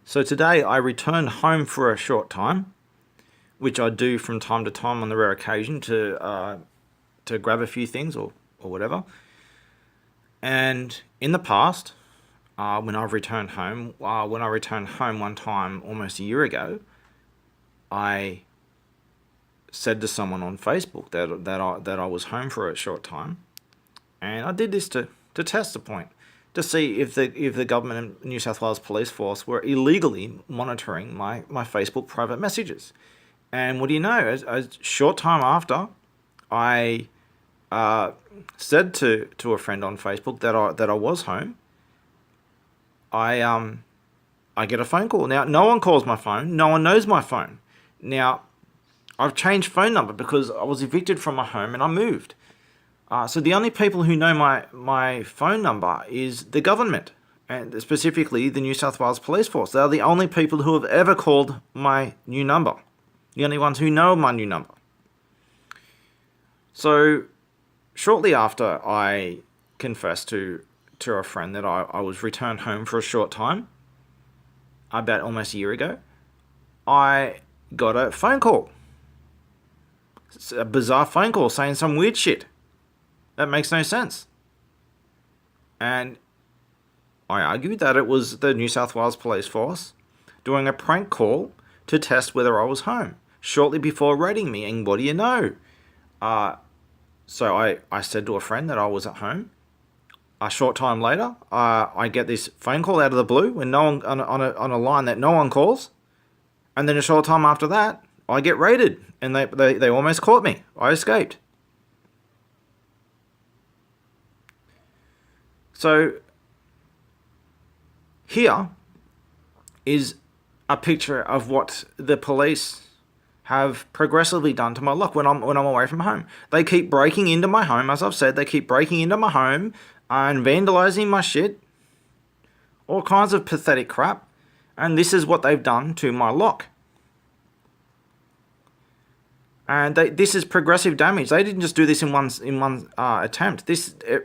So today I returned home for a short time, which I do from time to time on the rare occasion to grab a few things or whatever. And in the past, when I returned home one time almost a year ago, I said to someone on Facebook that I was home for a short time, and I did this to test the point, to see if the government and New South Wales Police Force were illegally monitoring my Facebook private messages. And what do you know? A short time after, I said to a friend on Facebook that I was home. I get a phone call. Now, no one calls my phone. No one knows my phone. Now, I've changed phone number because I was evicted from my home and I moved. So the only people who know my phone number is the government, and specifically the New South Wales Police Force. They're the only people who have ever called my new number. The only ones who know my new number. So shortly after I confessed to a friend that I was returned home for a short time, about almost a year ago, I got a phone call. It's a bizarre phone call saying some weird shit. That makes no sense. And I argued that it was the New South Wales Police Force doing a prank call to test whether I was home, shortly before raiding me. And what do you know? So I said to a friend that I was at home. A short time later, I get this phone call out of the blue when no one on a line that no one calls, and then a short time after that, I get raided, and they almost caught me. I escaped. So here is a picture of what the police have progressively done to my luck when I'm away from home. They keep breaking into my home, as I've said. They keep breaking into my home and vandalizing my shit, all kinds of pathetic crap, and this is what they've done to my lock. And this is progressive damage. They didn't just do this in one attempt.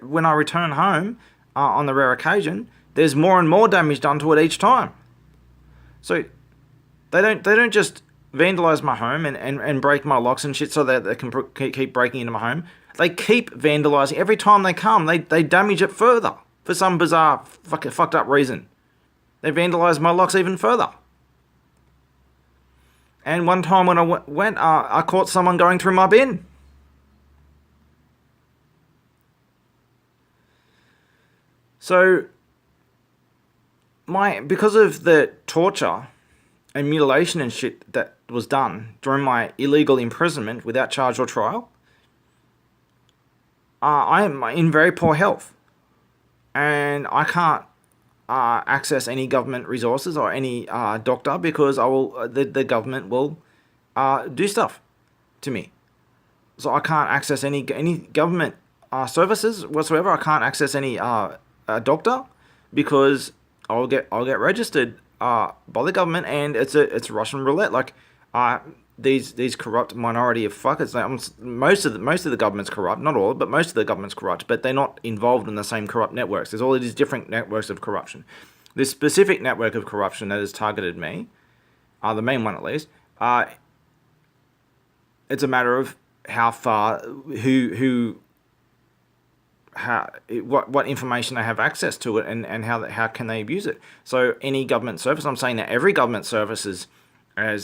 When I return home on the rare occasion, there's more and more damage done to it each time. So they don't just vandalize my home and break my locks and shit so that they can keep breaking into my home. They keep vandalizing. Every time they come, they damage it further for some bizarre fucked up reason. They vandalize my locks even further. And one time when I went, I caught someone going through my bin. So because of the torture and mutilation and shit that was done during my illegal imprisonment without charge or trial, I am in very poor health, and I can't access any government resources or any doctor because the government will do stuff to me. So I can't access any government services whatsoever. I can't access any doctor because I'll get registered by the government, and it's Russian roulette. Like these corrupt minority of fuckers. Most of the government's corrupt, not all, but most of the government's corrupt. But they're not involved in the same corrupt networks. There's all of these different networks of corruption. This specific network of corruption that has targeted me, the main one at least, it's a matter of how far, what information they have access to it, and how can they abuse it. So any government service, I'm saying that every government service is going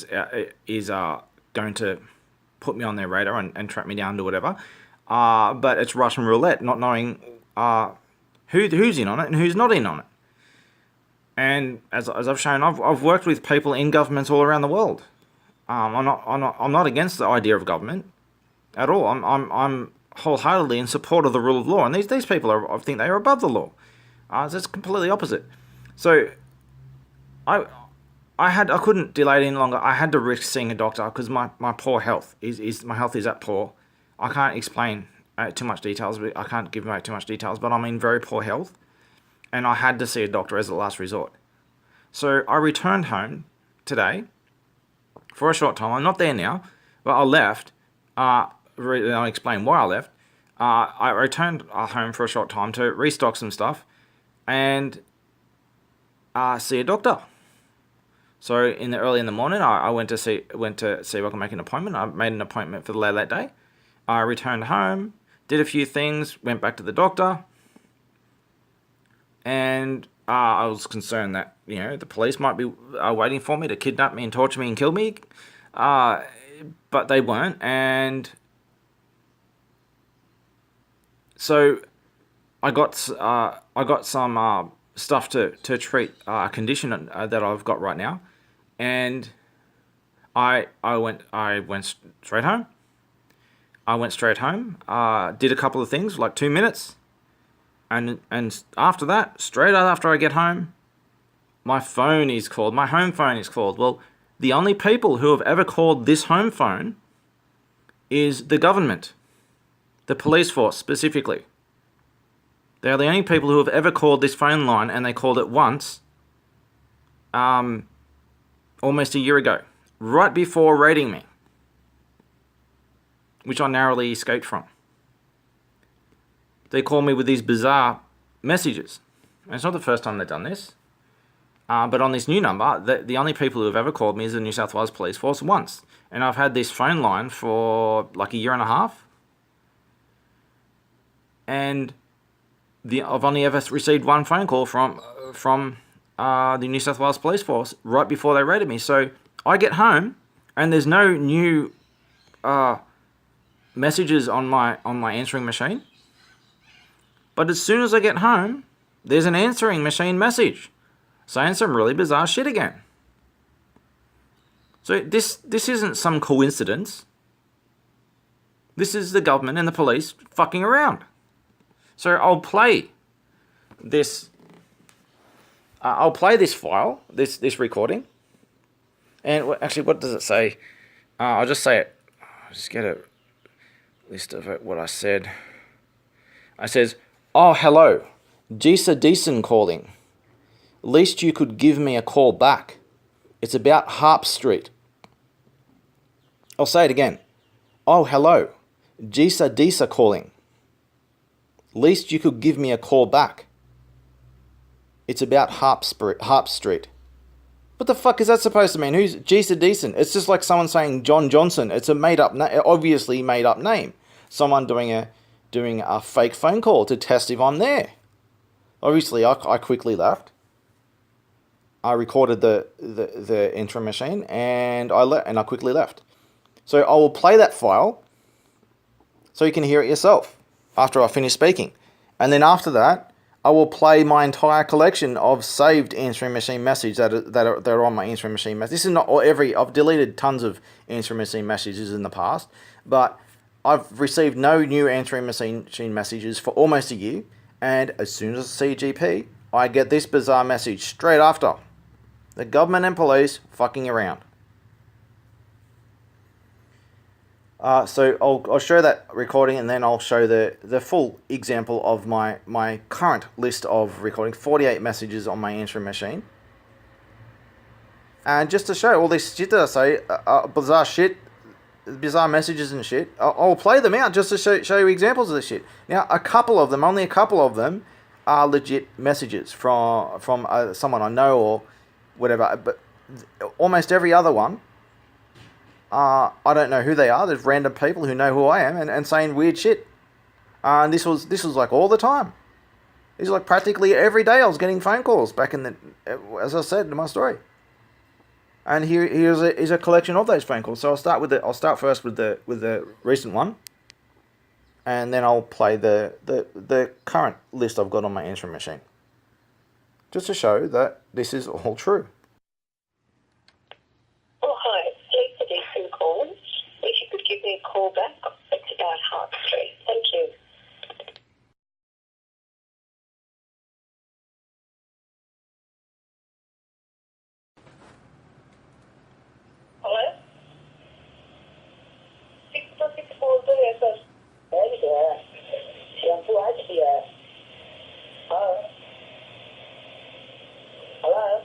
to put me on their radar and track me down to whatever. But it's Russian roulette, not knowing who's in on it and who's not in on it. And as I've shown, I've worked with people in governments all around the world. I'm not against the idea of government at all. I'm wholeheartedly in support of the rule of law, and these people I think they are above the law. So it's completely opposite. So I couldn't delay it any longer. I had to risk seeing a doctor because my poor health my health is that poor. I can't explain too much details. I can't give out too much details, but I'm in very poor health, and I had to see a doctor as a last resort. So I returned home today for a short time. I'm not there now, but I left. I'll explain why I left. I returned home for a short time to restock some stuff and see a doctor. So early in the morning, I went to see if I could make an appointment. I made an appointment for the late that day. I returned home, did a few things, went back to the doctor, and I was concerned that the police might be waiting for me to kidnap me and torture me and kill me, but they weren't, and so I got some stuff to treat a condition that I've got right now, and I went straight home. Did a couple of things, like 2 minutes, and after that, straight after I get home, my phone is called. My home phone is called. Well, the only people who have ever called this home phone is the government, the police force specifically. They are the only people who have ever called this phone line, and they called it once, almost a year ago, right before raiding me, which I narrowly escaped from. They call me with these bizarre messages. And it's not the first time they've done this, but on this new number, the only people who have ever called me is the New South Wales Police Force once. And I've had this phone line for like a year and a half. And I've only ever received one phone call from the New South Wales Police Force right before they raided me. So I get home, and there's no new messages on my answering machine. But as soon as I get home, there's an answering machine message saying some really bizarre shit again. So this isn't some coincidence. This is the government and the police fucking around. So I'll play this file, this recording. And actually, what does it say? I'll just say it. I'll just get a list of it, what I said. I says, "Oh, hello. Gisa Deason calling. Least you could give me a call back. It's about Harp Street." I'll say it again. "Oh, hello. Gisa Deason calling. Least you could give me a call back. It's about Harp Street." What the fuck is that supposed to mean? Who's Gisa Deason? It's just like someone saying John Johnson. It's a obviously made up name. Someone doing a fake phone call to test if I'm there. Obviously, I quickly left. I recorded the entry machine, and I quickly left. So I will play that file so you can hear it yourself after I finish speaking. And then after that, I will play my entire collection of saved answering machine messages that are on my answering machine message. This is not I've deleted tons of answering machine messages in the past, but I've received no new answering machine messages for almost a year. And as soon as I see a GP, I get this bizarre message straight after. The government and police fucking around. So I'll show that recording, and then I'll show the full example of my current list of recording. 48 messages on my answering machine. And just to show all this shit that I say, bizarre shit, bizarre messages and shit, I'll play them out just to show you examples of this shit. Now, only a couple of them are legit messages from someone I know or whatever, but almost every other one, I don't know who they are. There's random people who know who I am and saying weird shit. And this was like all the time. It's like practically every day I was getting phone calls back in as I said in my story. And here's a collection of those phone calls. So I'll start first with the recent one, and then I'll play the current list I've got on my answering machine, just to show that this is all true. Oh, hi, it's Lisa Deason calling. If you could give me a call back, it's about Harp Street. Thank you. Hello? 664 Hello?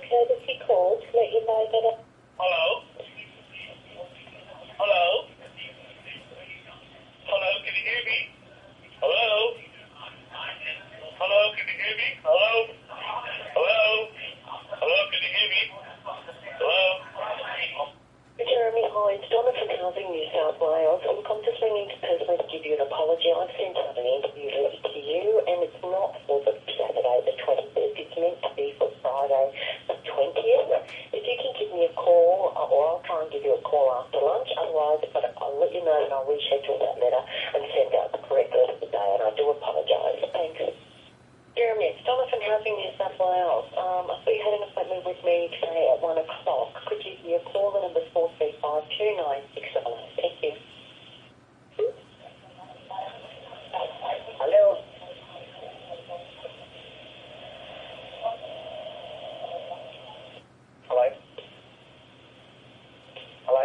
courtesy call to let you know that... Hello? Hello? Hello, can you hear me? Hello? Hello, can you hear me? Hello? Hello? Hello, can you hear me? Hello? Jeremy, hi, it's Donna from Housing New South Wales. Look, I'm just ringing to personally give you an apology. I've sent out an interview list to you, and it's not for the Saturday the 21st. It's meant to be for Friday the 20th. If you can give me a call, or I'll try and give you a call after lunch. Otherwise, but I'll let you know and I'll reschedule that letter and send out the correct letter today, and I do apologise. Thanks. Jeremy, it's Donna from Housing New South Wales. I thought you had an appointment with me today at 1 o'clock. Could you give me a call? The number's 4352967. Thank you. Hello? Hello? Hello?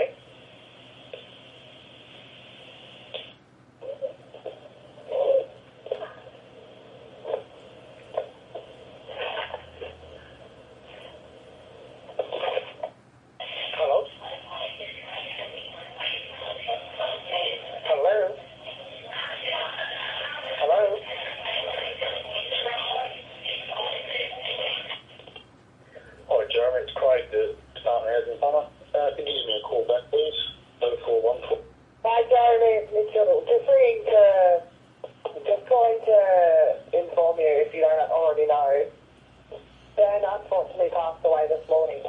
Hello? Hello? Hello? Hi, Jeremy. It's Craig, the Department of Housing Plumber. Can you give me a call back, please? 0414. Hi, Jeremy. It's Mitchell. Just calling to inform you, if you don't already know, Dan unfortunately passed away this morning.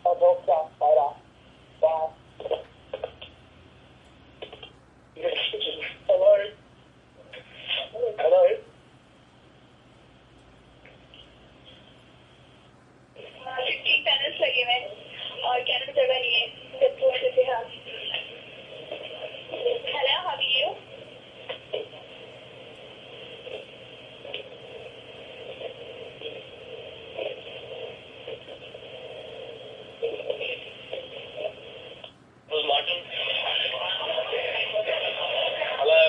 I'll talk to you later. Bye. Hello? Hello? 15 minutes लगे मैं और cancel जगह नहीं है जब पूछते थे हम hello how are you Who's Martin? Hello?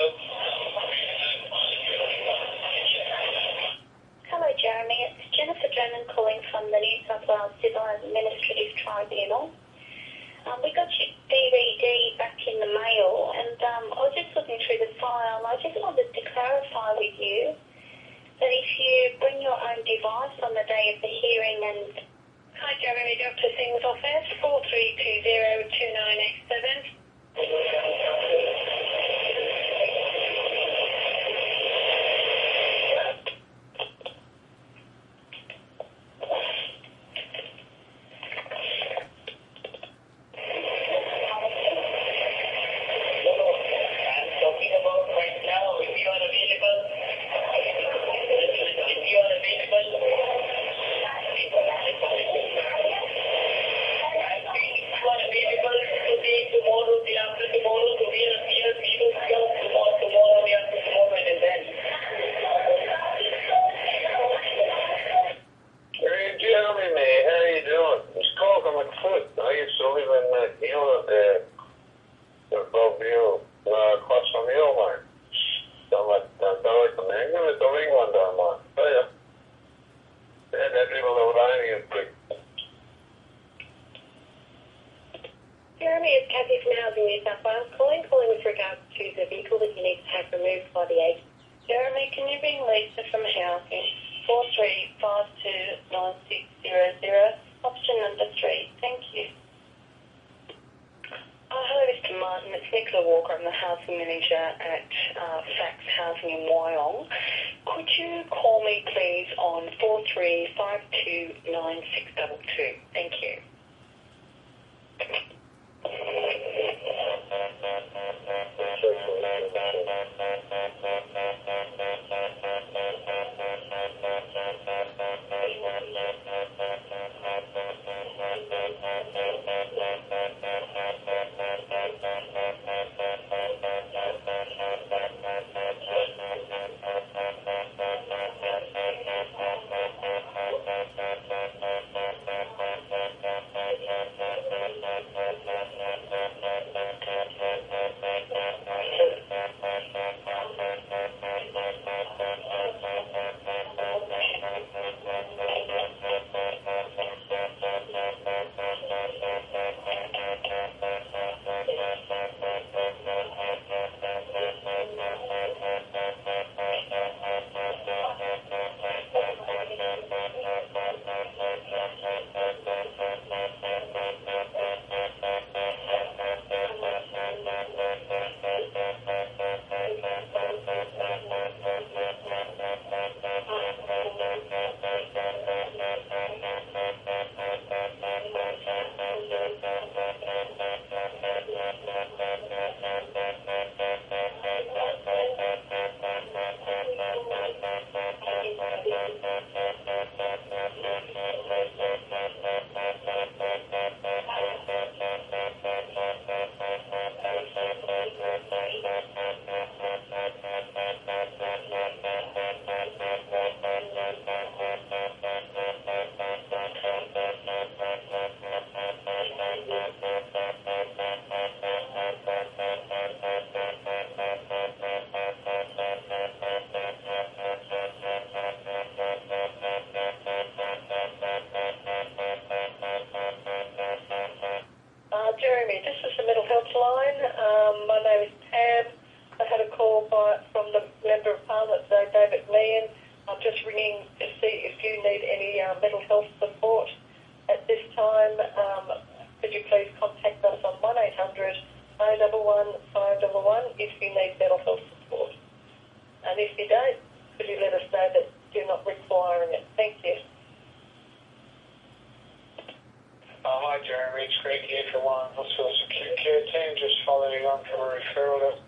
Hello Jeremy, it's Jennifer Drennan calling from the New South Wales Civil and Administrative Tribunal. We got your DVD back in the mail and I was just looking through the file. I just wanted to clarify with you that if you bring your own device on the day of the hearing and... Hi Jeremy, Dr. Singh's office, 43202987. I'm talking about right now, if you are available, today, tomorrow, day after tomorrow, so we will come tomorrow, day after tomorrow, and then. Hey, Jeremy, man, how you doing? It's Carl from McFoot. I used to live in Hill, above Hill, across from Hill, man. Don't like the man. Give it the ring one time, man. Oh, yeah. That little Iranian prick. Jeremy, it's Kathy from Housing New South Wales calling with regards to the vehicle that you need to have removed by the agent. Jeremy, can you bring Lisa from Housing? 43529600, option number 3. Thank you. Hello, Mr. Martin. It's Nicola Walker. I'm the housing manager at Fax Housing in Wyong. Could you call me, please, on 43529622? Thank you. if you don't, could you let us know that you're not requiring it? Thank you. Hi Jeremy, it's Greg here for One Hospital Secure Care Team, just following on from a referral that